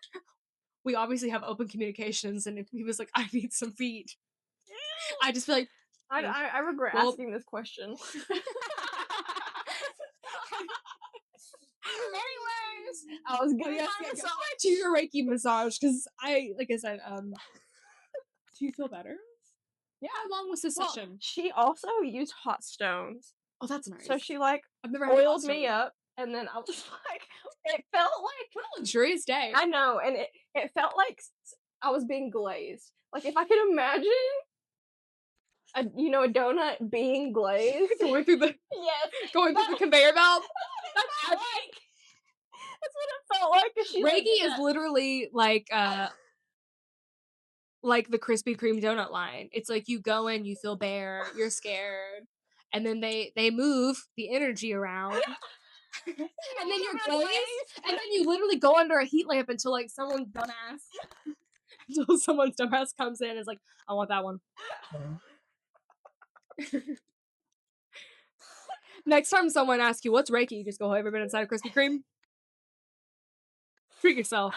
S4: we obviously have open communications, and if he was like, I need some feet, I just feel like...
S3: I regret asking this question. Anyways, I was gonna
S4: do your Reiki massage, because like I said, do you feel better?
S3: Yeah.
S4: How long was this session?
S3: She also used hot stones.
S4: Oh, that's nice.
S3: So she like
S4: I've never
S3: oiled me up, and then I was like, it felt like
S4: what a luxurious day.
S3: I know, and it felt like I was being glazed. Like if I could imagine a donut being glazed,
S4: going through the
S3: yes,
S4: going through the conveyor belt.
S3: That's what it felt like it. She
S4: Reiki is literally like the Krispy Kreme donut line. It's like you go in, you feel bare, you're scared, and then they move the energy around, and then you're glazed, and then you literally go under a heat lamp until like someone's dumbass comes in and is like, I want that one. Next time someone asks you what's Reiki, you just go, have you ever been inside a Krispy Kreme? Treat yourself.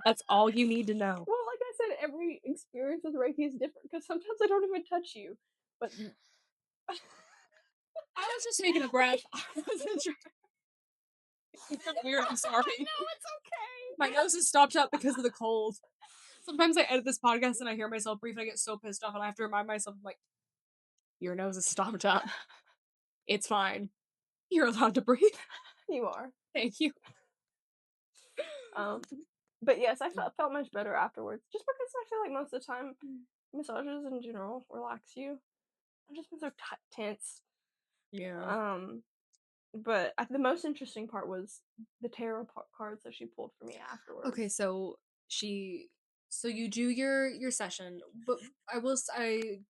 S4: That's all you need to know.
S3: Well, like I said, every experience with Reiki is different because sometimes I don't even touch you. But
S4: I was just taking a breath. I wasn't sure. It's so weird. I'm sorry.
S3: no, it's okay.
S4: My nose is stopped up because of the cold. Sometimes I edit this podcast and I hear myself breathe and I get so pissed off and I have to remind myself, I'm like, your nose is stopped up. It's fine. You're allowed to breathe.
S3: You are.
S4: Thank you.
S3: But yes, I felt much better afterwards. Just because I feel like most of the time, massages in general relax you. I've just been so tense.
S4: Yeah.
S3: But the most interesting part was the tarot cards that she pulled for me afterwards.
S4: Okay, so you do your session, but I will say,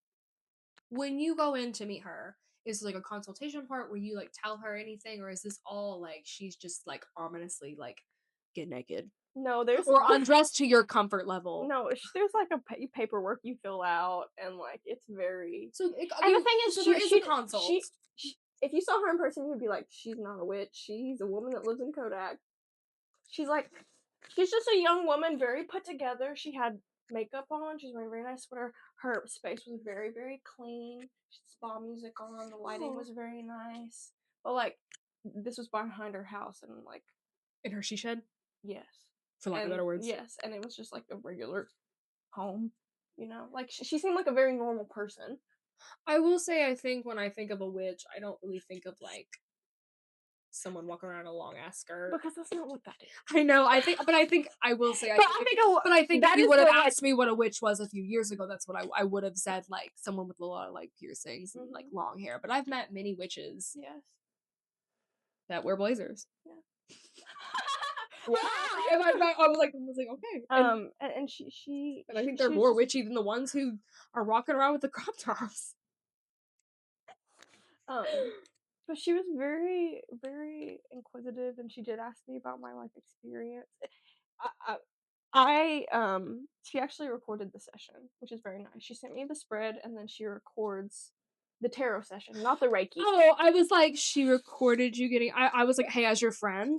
S4: when you go in to meet her, is it like a consultation part where you like tell her anything, or is this all like she's just like ominously like get naked
S3: No, there's
S4: or undressed to your comfort level?
S3: No, there's like a paperwork you fill out, and like it's very.
S4: So
S3: And the thing is,
S4: there is a consult.
S3: She, if you saw her in person, you would be like, she's not a witch. She's a woman that lives in Kodak. She's just a young woman, very put together. She had makeup on. She's wearing a very nice sweater. Her space was very, very clean. She had spa music on. The lighting was very nice. But like, this was behind her house, and like,
S4: in her she shed,
S3: yes,
S4: for lack of better words.
S3: yes, and it was just like a regular home. Like she seemed like a very normal person.
S4: I will say, I think when I think of a witch, I don't really think of like someone walking around in a long ass skirt,
S3: because that's not what that is.
S4: I know. I think I will say.
S3: But I think
S4: if you would have asked me what a witch was a few years ago, that's what I would have said. Like someone with a lot of like piercings and like long hair. But I've met many witches.
S3: Yes.
S4: That wear blazers.
S3: Yeah.
S4: And I was like, okay.
S3: And she.
S4: And I think they're more witchy than the ones who are walking around with the crop tops.
S3: But she was very, very inquisitive, and she did ask me about my life experience. She actually recorded the session, which is very nice. She sent me the spread, and then she records the tarot session, not the Reiki.
S4: Oh, I was like, she recorded you getting. I was like, hey, as your friend,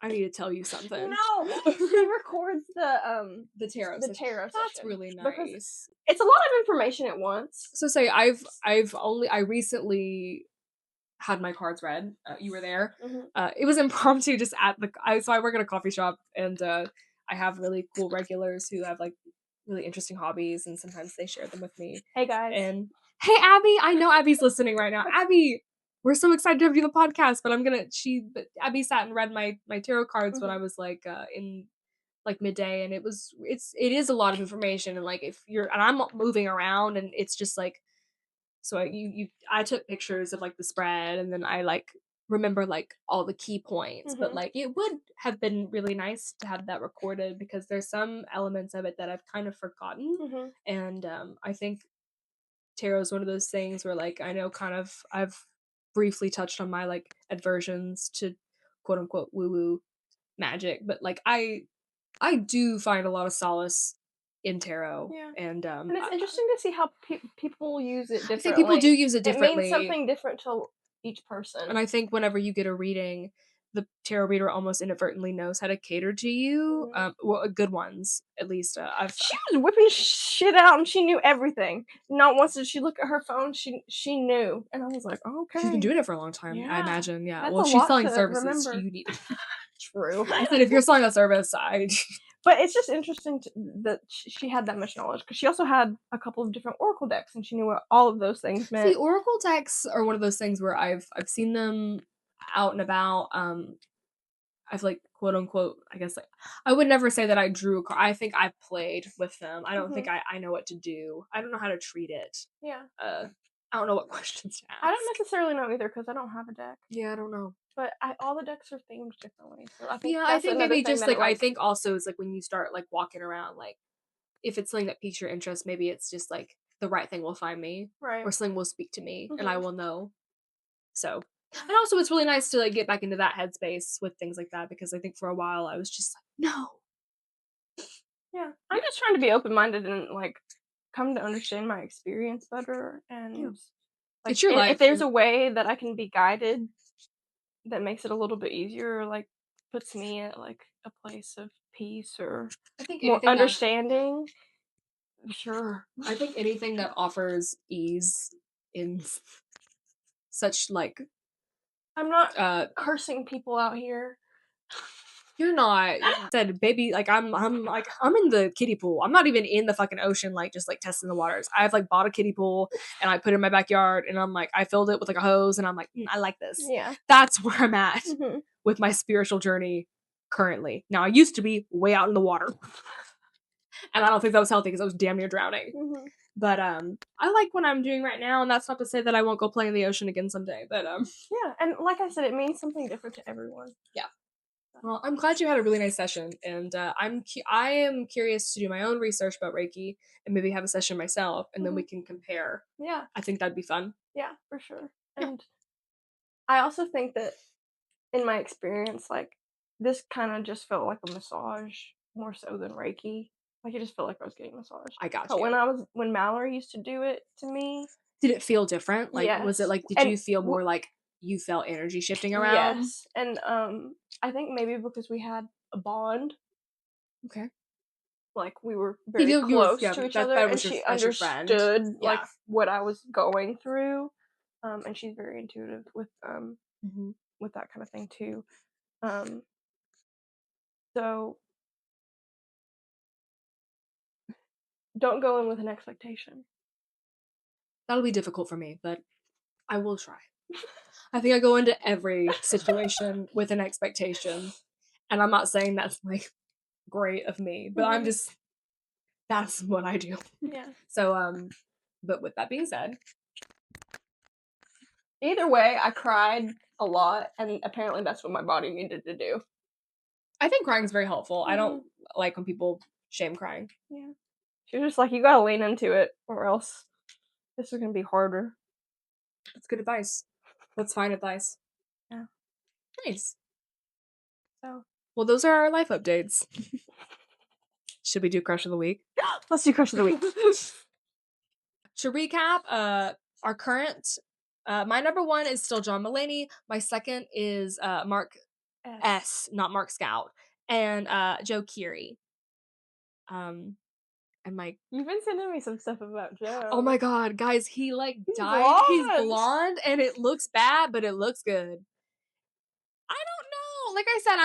S4: I need to tell you something.
S3: No, she records the tarot session.
S4: That's really nice.
S3: It's a lot of information at once.
S4: So say I recently had my cards read. You were there.
S3: Mm-hmm.
S4: It was impromptu, just at so I work at a coffee shop, and I have really cool regulars who have like really interesting hobbies, and sometimes they share them with me.
S3: Hey guys.
S4: And hey Abby, I know Abby's listening right now. Abby, we're so excited to have you on the podcast, but Abby sat and read my tarot cards when I was like in like midday, and it is a lot of information, and like and I'm moving around, and it's just like, so I took pictures of like the spread, and then I like remember like all the key points, but like it would have been really nice to have that recorded because there's some elements of it that I've kind of forgotten, and I think tarot is one of those things where like I know kind of I've briefly touched on my like aversions to quote unquote woo woo magic, but like I do find a lot of solace in tarot.
S3: Yeah.
S4: And
S3: it's interesting to see how people use it differently.
S4: I think people do use it differently.
S3: It means something different to each person.
S4: And I think whenever you get a reading, the tarot reader almost inadvertently knows how to cater to you. Well, good ones, at least.
S3: She was whipping shit out, and she knew everything. Not once did she look at her phone. She knew, and I was like, oh, okay.
S4: She's been doing it for a long time,
S3: yeah.
S4: I imagine. Yeah.
S3: That's
S4: well, if she's selling services, you need it.
S3: True.
S4: I said, if you're selling a service,
S3: But it's just interesting that she had that much knowledge, because she also had a couple of different oracle decks, and she knew what all of those things meant.
S4: See, oracle decks are one of those things where I've seen them out and about. I've like quote unquote, I guess like I would never say that I drew a card. I think I played with them. I don't think I know what to do. I don't know how to treat it.
S3: Yeah.
S4: I don't know what questions to ask.
S3: I don't necessarily know either, because I don't have a deck.
S4: Yeah, I don't know.
S3: But all the decks are themed differently, so I
S4: But
S3: think
S4: yeah, I
S3: that's
S4: think
S3: another
S4: maybe
S3: thing
S4: just
S3: that
S4: like
S3: it,
S4: I think also is like when you start like walking around, like if it's something that piques your interest, maybe it's just like the right thing will find me,
S3: right.
S4: or something will speak to me, and I
S3: Mhm.
S4: will know. So, and also it's really nice to like get back into that headspace with things like that, because I think for a while I was just like, no.
S3: Yeah, I'm just trying to be open minded and like come to understand my experience better, and like
S4: It's your
S3: if
S4: life.
S3: there's a way that I can be guided that makes it a little bit easier, or like puts me at like a place of peace or
S4: I think
S3: more
S4: anything that
S3: understanding. Sure.
S4: I think anything that offers ease in such like
S3: I'm not cursing people out here.
S4: you're not. You said, baby, like I'm like I'm in the kiddie pool. I'm not even in the fucking ocean, like just like testing the waters. I've like bought a kiddie pool and I put it in my backyard, and I'm like I filled it with like a hose, and I'm like I like this.
S3: Yeah.
S4: That's where I'm at
S3: hmm
S4: with my spiritual journey currently. Now I used to be way out in the water, and I don't think that was healthy because I was damn near drowning.
S3: hmm
S4: But I like what I'm doing right now, and that's not to say that I won't go play in the ocean again someday. But
S3: Yeah, and like I said, it means something different to everyone.
S4: well, I'm glad you had a really nice session, and I am curious to do my own research about Reiki and maybe have a session myself, and then we can compare.
S3: Yeah,
S4: I think that'd be fun.
S3: yeah, for sure.
S4: Yeah.
S3: And I also think that in my experience, like this kind of just felt like a massage more so than Reiki. Like it just felt like I was getting massaged.
S4: I got
S3: But
S4: you.
S3: when Mallory used to do it to me,
S4: Did it feel different? Like, was it
S3: yes,
S4: like? Did
S3: and
S4: you feel more like you felt energy shifting around?
S3: yes, and I think maybe because we had a bond,
S4: Okay.
S3: like we were very
S4: You were,
S3: close
S4: yeah,
S3: to each
S4: that,
S3: other,
S4: that
S3: and
S4: was your
S3: she
S4: that's your friend.
S3: understood like
S4: Yeah.
S3: what I was going through, and she's very intuitive with
S4: Mm-hmm.
S3: with that kind of thing too. Um, so don't go in with an expectation.
S4: That'll be difficult for me, but I will try. I think I go into every situation with an expectation, and I'm not saying that's like great of me, but I'm just that's what I do.
S3: Yeah.
S4: So but with that being said,
S3: Either way, I cried a lot, and apparently that's what my body needed to do.
S4: I think crying is very helpful. I don't like when people shame crying.
S3: Yeah. She was just like, you gotta lean into it, or else this is gonna be harder.
S4: That's good advice. That's fine advice.
S3: Yeah.
S4: Nice.
S3: So
S4: Well, those are our life updates. Should we do crush of the week?
S3: let's do crush of the week.
S4: To recap, our current my number one is still John Mulaney. My second is Mark S, not Mark Scout, and Joe Keery. And my
S3: You've been sending me some stuff about Joe.
S4: oh my god, guys, he like
S3: He's
S4: died. He's
S3: blonde.
S4: blonde, and it looks bad, but it looks good. I don't know. Like I said,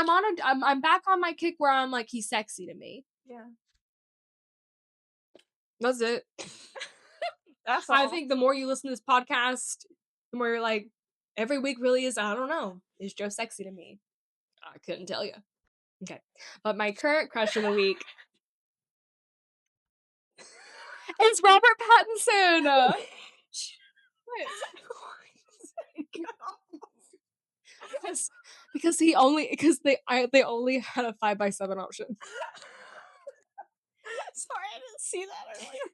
S4: I'm back on my kick where I'm like he's sexy to me.
S3: Yeah.
S4: That's it.
S3: That's all.
S4: I think the more you listen to this podcast, the more you're like, every week really is, I don't know, is Joe sexy to me? I couldn't tell you. Okay. But my current crush of the week is Robert Pattinson. because they only had a 5x7 option.
S3: Sorry, I didn't see that earlier.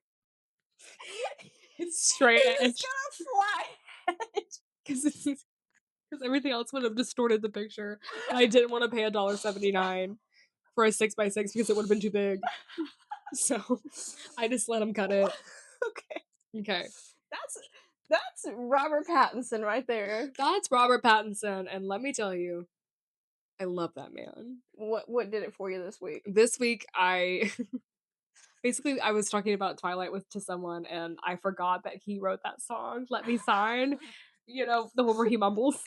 S4: It's straight edge.
S3: It's gonna fly.
S4: Because everything else would have distorted the picture, and I didn't want to pay $1.79 for a 6x6 because it would have been too big. So I just let him cut it. Okay.
S3: That's Robert Pattinson right there.
S4: That's Robert Pattinson, and let me tell you, I love that man.
S3: What did it for you this week?
S4: This week, I was talking about Twilight to someone, and I forgot that he wrote that song, "Let Me Sign." You know, the one where he mumbles,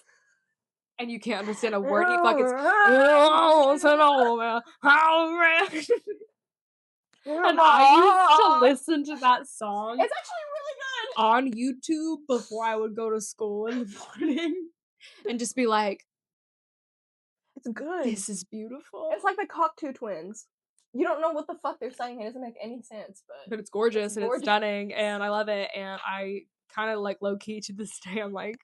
S4: and you can't understand a word he fucking. And I used to listen to that song.
S3: It's actually really good
S4: on YouTube before I would go to school in the morning, and just be like,
S3: it's good.
S4: This is beautiful.
S3: It's like the Cocteau Twins. You don't know what the fuck they're saying. It doesn't make any sense,
S4: but it's gorgeous and it's stunning, and I love it. And I kind of like low key to this day, I'm like,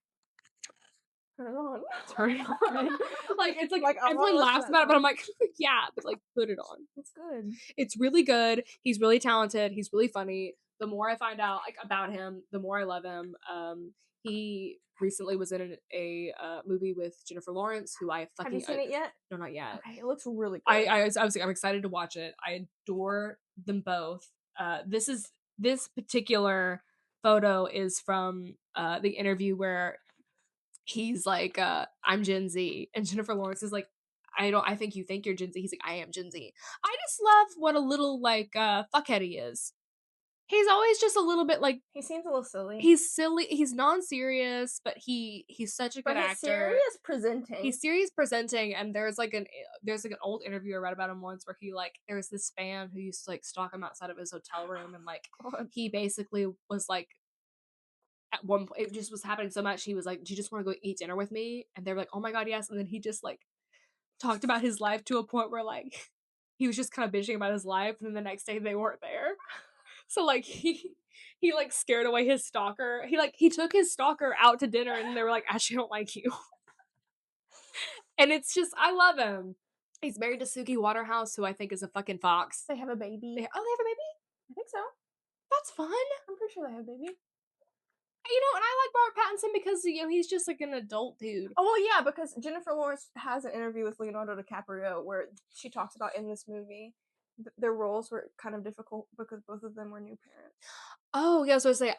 S3: Turn it on.
S4: Turn it on. Like, it's like,
S3: Like, I wanna
S4: everyone
S3: listen to
S4: laughs
S3: that
S4: about it, but I'm
S3: song.
S4: like, yeah, but like, put it on.
S3: It's good.
S4: It's really good. He's really talented. He's really funny. The more I find out like about him, the more I love him. He recently was in a movie with Jennifer Lawrence, who I fucking
S3: Have you seen it yet?
S4: No, not yet.
S3: Okay, it looks really good.
S4: I'm excited to watch it. I adore them both. This particular photo is from the interview where he's like, I'm Gen Z, and Jennifer Lawrence is like, I think you think you're Gen Z. He's like, I am Gen Z. I just love what a little like fuckhead he is. He's always just a little bit like,
S3: He seems a little silly.
S4: he's silly, he's non-serious, but he's such a good
S3: but he's
S4: actor.
S3: serious presenting.
S4: He's serious presenting, and there's like an old interview I read about him once where he like, there was this fan who used to like stalk him outside of his hotel room, and like he basically was like, at one point it just was happening so much, he was like, do you just want to go eat dinner with me? And they were like, oh my god, yes. And then he just like talked about his life to a point where like he was just kind of bitching about his life, and then the next day they weren't there. So like he like scared away his stalker. He took his stalker out to dinner, and they were like, actually, I don't like you. And it's just, I love him. He's married to Suki Waterhouse, who I think is a fucking fox.
S3: They have a baby.
S4: They have a baby?
S3: I think so.
S4: That's fun.
S3: I'm pretty sure they have a baby.
S4: You know, and I like Robert Pattinson because, you know, he's just like an adult dude.
S3: Oh, well, yeah, because Jennifer Lawrence has an interview with Leonardo DiCaprio where she talks about in this movie their roles were kind of difficult because both of them were new parents.
S4: Oh, yeah, I was going to say,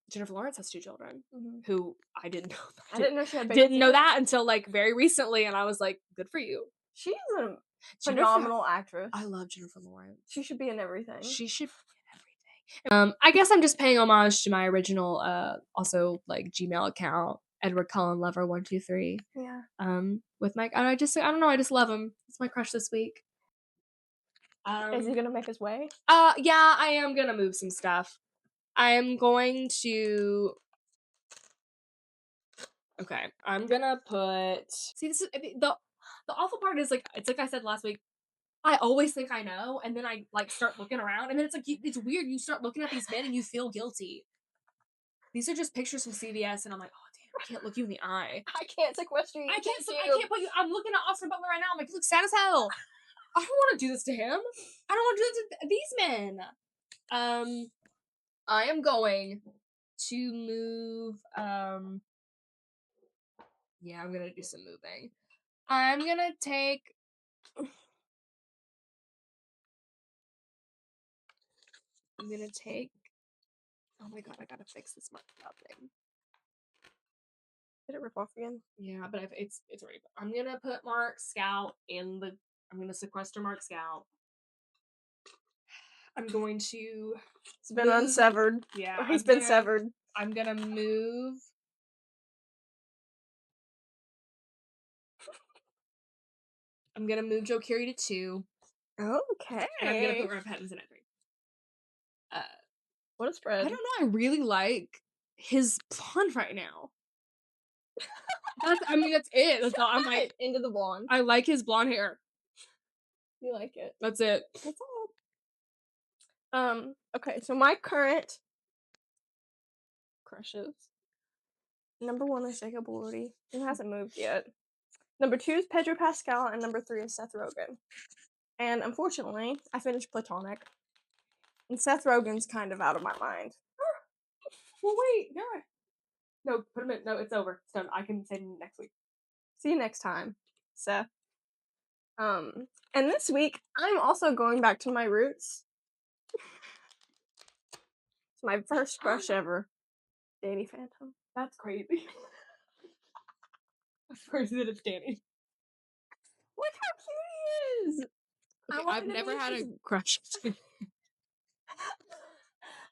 S4: Jennifer Lawrence has 2 children, who I didn't know.
S3: I didn't know she had babies.
S4: Didn't know that until like very recently, and I was like, good for you.
S3: She's a phenomenal actress.
S4: I love Jennifer Lawrence.
S3: She should be in everything.
S4: She should be in everything. I guess I'm just paying homage to my original, also like Gmail account, Edward Cullen Lover 123.
S3: Yeah.
S4: With Mike, I don't know, I just love him. It's my crush this week.
S3: Is he gonna make his way?
S4: Yeah, I am gonna move some stuff. I am going to. Okay, I'm gonna put. See, this is the awful part is like, it's like I said last week. I always think I know, and then I like start looking around, and then it's like it's weird. You start looking at these men, and you feel guilty. These are just pictures from CVS, and I'm like, oh damn, I can't look you in the eye.
S3: I can't sequester you.
S4: I can't put you. I'm looking at Austin Butler right now. I'm like, you look sad as hell. I don't want to do this to him. I don't want to do this to these men. I am going to move. Yeah, I'm gonna do some moving. I'm gonna take. I'm gonna take. Oh my god, I gotta fix this marked out thing.
S3: Did it rip off again?
S4: Yeah, but it's already. I'm gonna put Mark Scout in the. I'm gonna sequester Mark Scout. I'm going to.
S3: It's been unsevered.
S4: Yeah,
S3: He's been severed.
S4: I'm gonna move. I'm gonna move Joe Carey to 2.
S3: Okay.
S4: And I'm gonna put Robert Pattinson at 3.
S3: What a spread.
S4: I don't know. I really like his blonde right now. That's it. That's all. I'm like,
S3: into the blonde.
S4: I like his blonde hair.
S3: You like it.
S4: That's it.
S3: That's all. Okay, so my current crushes. Number 1 is Jacob Elordi. He hasn't moved yet. Number 2 is Pedro Pascal, and number 3 is Seth Rogen. And unfortunately, I finished Platonic. And Seth Rogen's kind of out of my mind.
S4: Well, wait. No, put him in. No, it's over. It's done. I can say next week.
S3: See you next time, Seth. And this week, I'm also going back to my roots. It's my first crush ever. Danny Phantom.
S4: That's crazy. That's crazy that it's Danny.
S3: Look how cute he is!
S4: Okay, I've never had a crush.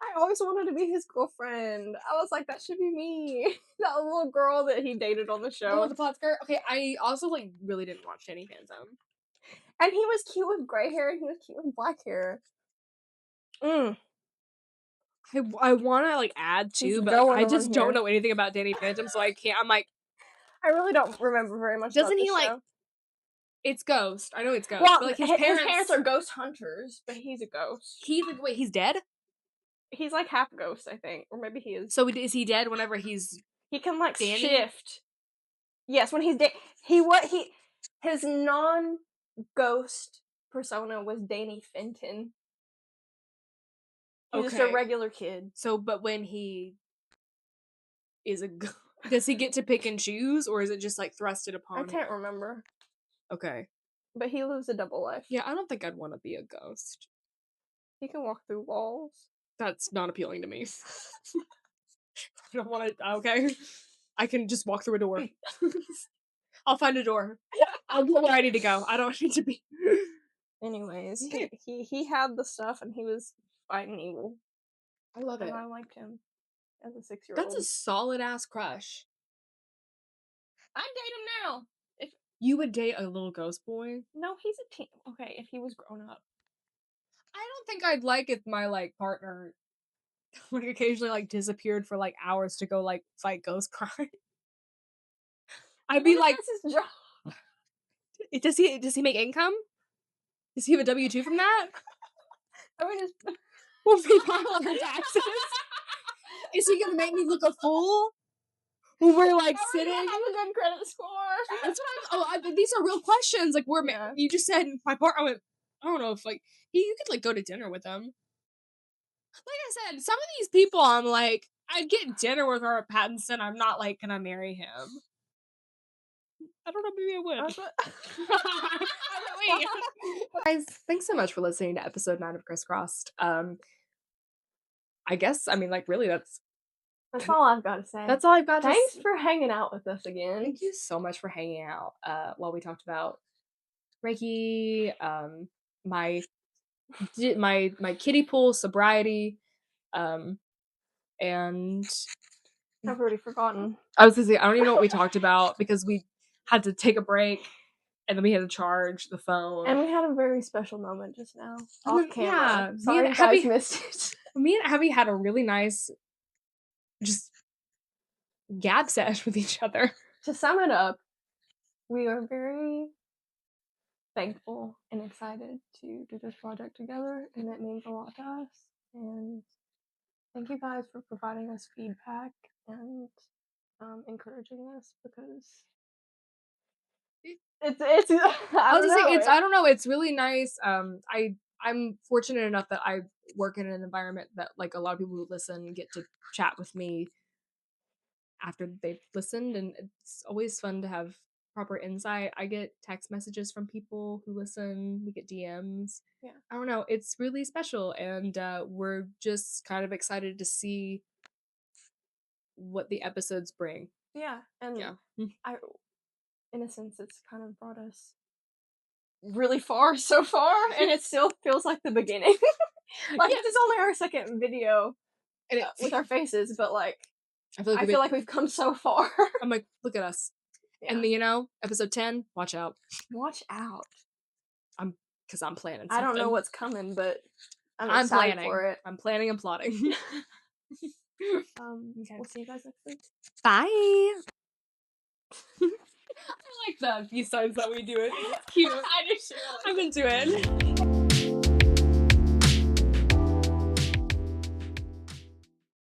S3: I always wanted to be his girlfriend. I was like, that should be me. That little girl that he dated on the show.
S4: Oh, with the plaid skirt? Okay, I also, like, really didn't watch Danny Phantom.
S3: And he was cute with gray hair, and he was cute with black hair.
S4: I want to, like, add too, but I just don't know anything about Danny Phantom, so I can't. I'm like...
S3: I really don't remember very much about this show.
S4: It's Ghost. I know it's Ghost.
S3: Well,
S4: but, like,
S3: his parents are ghost hunters, but he's a ghost.
S4: Wait, he's dead?
S3: He's, like, half ghost, I think. Or maybe he is.
S4: So is he dead whenever he's...
S3: He can, like,
S4: Danny?
S3: shift Yes, when his non-ghost persona was Danny Fenton. He's just a
S4: Okay.
S3: regular kid.
S4: So, but when he is a ghost, does he get to pick and choose, or is it just like thrusted upon
S3: I
S4: him?
S3: can't remember,
S4: Okay.
S3: but he lives a double life.
S4: Yeah, I don't think I'd want to be a ghost.
S3: He can walk through walls.
S4: That's not appealing to me. I don't want to. Okay. I can just walk through a door. I'll find a door. I'll go where I need to go. I don't need to be.
S3: Anyways, he had the stuff and he was fighting evil,
S4: I love it.
S3: and I liked him as a 6-year-old.
S4: That's a solid ass crush.
S3: I'd date him now. If
S4: You would date a little ghost boy?
S3: no, he's a teen. Okay, if he was grown up.
S4: I don't think I'd like if my like partner like occasionally like disappeared for like hours to go like fight ghost crime. I'd be like,
S3: that's his job.
S4: does he make income? Does he have a W-2 from that?
S3: I mean, just
S4: Will he file on her taxes? Is he gonna make me look a fool when we're like sitting?
S3: have a good credit score.
S4: That's what these are real questions. Like
S3: Yeah.
S4: you just said my partner. I went, I don't know if like you could like go to dinner with him. Like I said, some of these people I'm like, I'd get dinner with Robert Pattinson. I'm not like gonna marry him. I don't know, maybe I would. Guys, thanks so much for listening to episode 9 of Crisscrossed. I guess I mean like really that's
S3: all I've got to say.
S4: all I've got.
S3: Thanks for hanging out with us again.
S4: Thank you so much for hanging out. While we talked about Reiki, my kiddie pool sobriety, and
S3: I've already forgotten.
S4: I was gonna say I don't even know what we talked about because we had to take a break and then we had to charge the phone.
S3: And we had a very special moment just now off camera.
S4: Yeah,
S3: Sorry
S4: me
S3: you
S4: and
S3: guys
S4: Abby
S3: missed it.
S4: Me and Abby had a really nice just gab sesh with each other.
S3: To sum it up, we are very thankful and excited to do this project together, and it means a lot to us. And thank you guys for providing us feedback and encouraging us because it's
S4: I don't know, it's really nice. I'm fortunate enough that I work in an environment that like a lot of people who listen get to chat with me after they've listened, and it's always fun to have proper insight. I get text messages from people who listen, we get DMs.
S3: Yeah.
S4: I don't know, it's really special, and we're just kind of excited to see what the episodes bring.
S3: Yeah, and
S4: Yeah.
S3: I, in a sense, it's kind of brought us really far so far, and it still feels like the beginning. Like this is only our second video
S4: And
S3: with our faces, but like
S4: I feel
S3: like we've come so far.
S4: I'm like, look at us.
S3: Yeah.
S4: And you know, episode 10, watch out.
S3: Watch out.
S4: Because I'm planning something.
S3: I don't know what's coming, but I'm excited
S4: planning
S3: for it.
S4: I'm planning and plotting.
S3: Okay. We'll see you guys next week.
S4: Bye. I like the few signs that we do it. It's cute. I do too. I'm into it.